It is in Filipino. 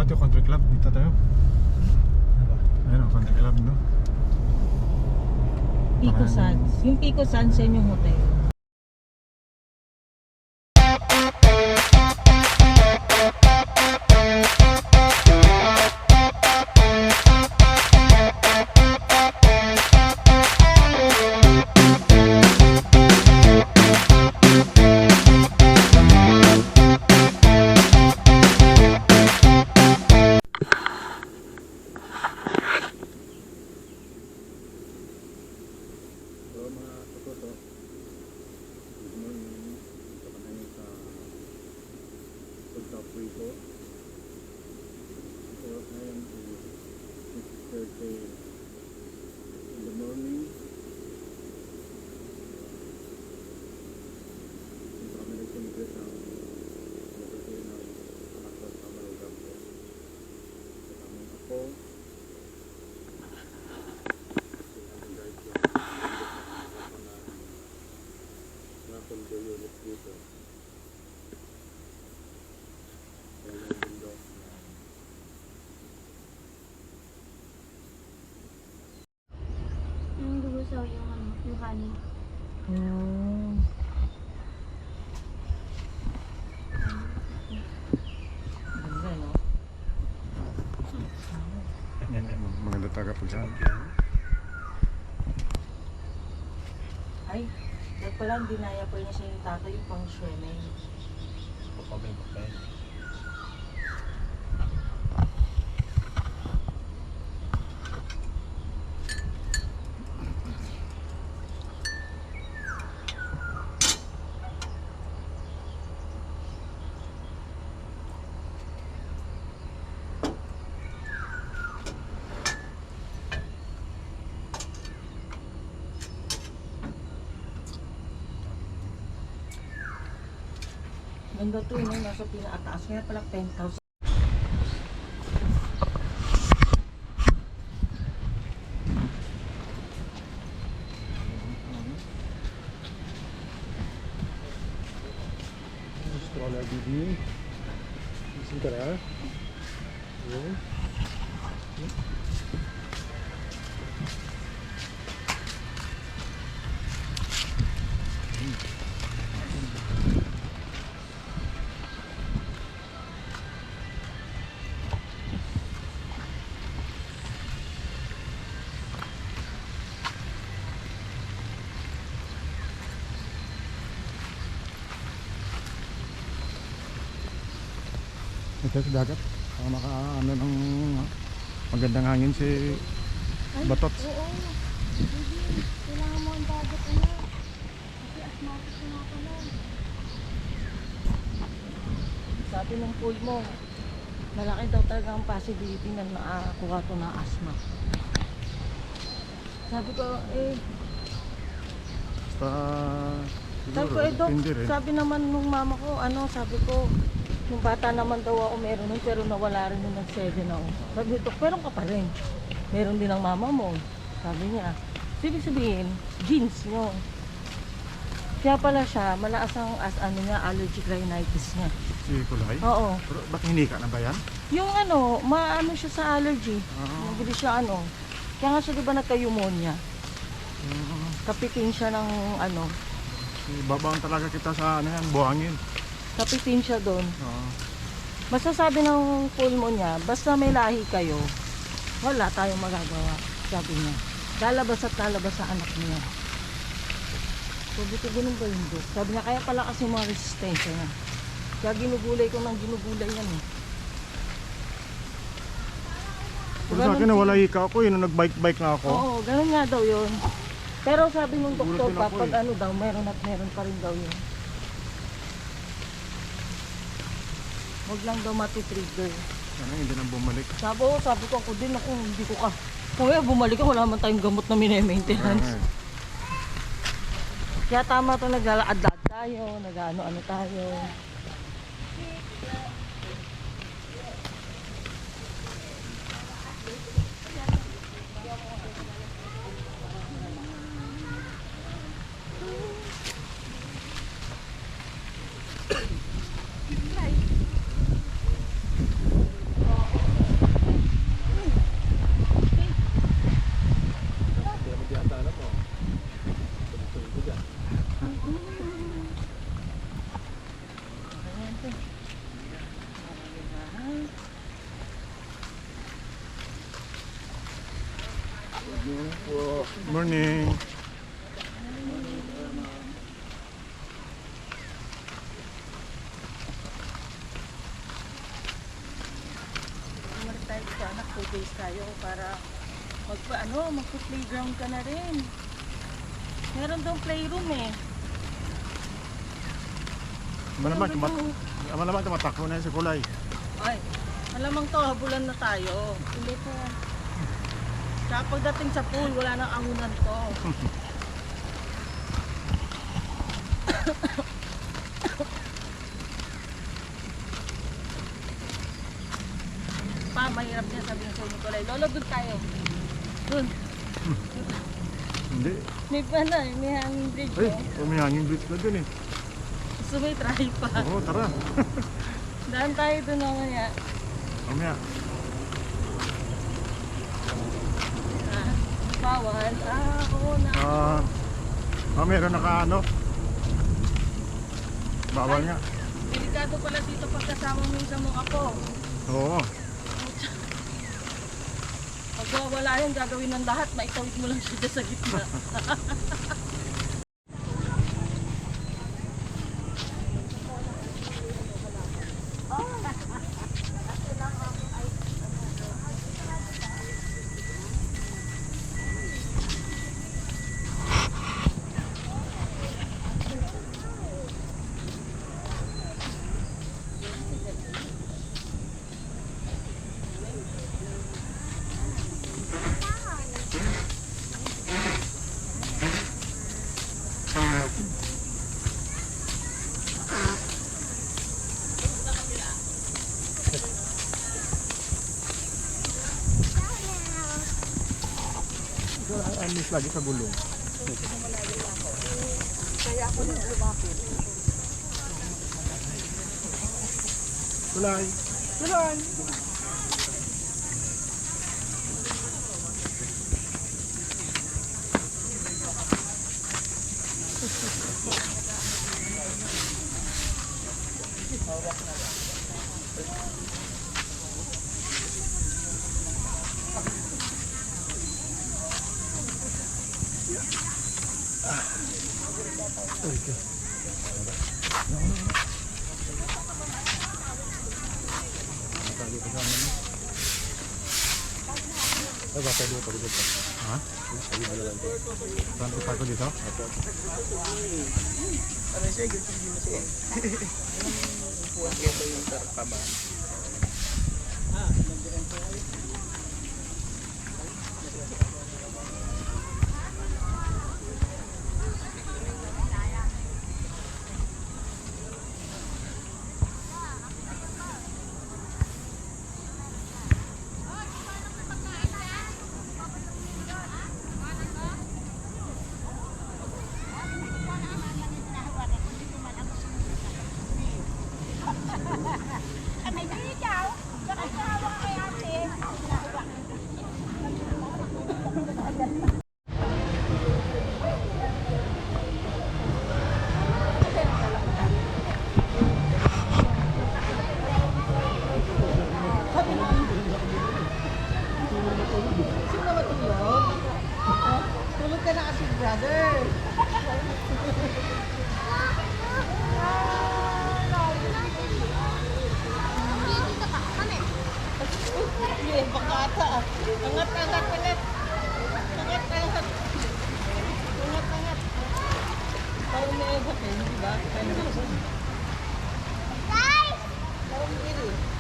ito country club. Dito tayo. Ayun o, country club, no? Pico Sands. Yung Pico Sands yan yung hotel. Yung lusaw, yung ano, yung honey. Hmm. Ganda, no? Yan, maganda talaga po dyan. Ay, dahil pala ang dinaya pa niya siya yung tatay yung pang swimming. Papel. Ganda to yun, nasa pinakataas. Kaya pala penthouse. Stroller BB. Ising ka na? Yun. Ito sa dagat. Makaano ng magandang hangin si Batot. Oo. Hindi. Kailangan mo ang dagat ano. Kasi asthmatic na pala. Sabi ng pool mo, malaki daw talaga ang possibility na nakakuha to na asthma. Sabi ko, Basta sabi ko, Dok, depende rin. sabi naman nung mama ko, sabi ko, yung bata naman daw ako meron nun, pero nawala rin nun ng 7 ako. Sabi ko, meron ka pa rin. Meron din ang mama mo. Sabi niya, ibig sabihin, genes nyo. Kaya pala siya, malakas ang allergic rhinitis niya. Si Kulay? Oo. Pero ba't hindi ka na ba yan? Yung maano siya sa allergy. Mabilis siya Kaya nga siya diba nagka-pneumonia. Kapitin siya ng Babaan talaga kita sa buhangin. kapitin siya doon. Basta sabi ng pulmo niya, basta may lahi kayo, wala tayong magagawa, sabi niya. Lalabas at lalabas sa anak niya. Sabi ko, ganun ba yun, Dok? Sabi niya, kaya pala kasi mga resistensya niya. Kaya ginugulay ko ng ginugulay yan Pero sa akin nawala hika ako nung nag-bike na ako. Oo, ganun nga daw yun. Pero sabi nung doktor Gulat din pa, ako pag daw, meron at meron pa rin daw yun. Huwag lang daw mati-trigger. Sana hindi na bumalik. Sabi ko ako din, hindi ko ka. Kaya bumalik ka, wala man tayong gamot na mini-maintenance. Kaya tama to, nag-aadad tayo, nag-ano-ano tayo. Morning. Umalis tayo sa anak, 2 days tayo para magpa-playground ka na rin. Meron doon playroom eh. Malamang tumatakbo na yun si Kulay. Ay, malamang to, habulan na tayo. Hindi po. Kaya pagdating sa pool, wala nang angunan to. Pa, mahirap niya sabihin sa Nicolay. Lolo, doon tayo. Doon. Hindi. May hanging bridge. Ay, Oh. may hanging bridge na dun eh. Gusto mo i-try pa. Oo, tara. Daan tayo doon mamaya. Mamaya. Bawal. Oo na. Meron naka ano. Bawal nga. Delikado pala dito pagkasama mo yung sa mga apo. Oo. Pag wala yan, gagawin ng lahat, maitawid mo lang siya dyan sa gitna. Ay, miss lagi sa gulong. Kaya ako nang lumapit. Kulay. Tulon! Ay, baka dito pagod pa. Ha? Saan ko pa ko dito? Ano siya, gusto hindi mo siya. Upuan kaya ba yung tarkaba? Sino matulog? Tulog ka na kasi, brother. Hindi, baka ata. Angat, angat, angat. Angat, angat. Angat, angat. Parang may ebat eh, di ba? Guys! Parang may iri.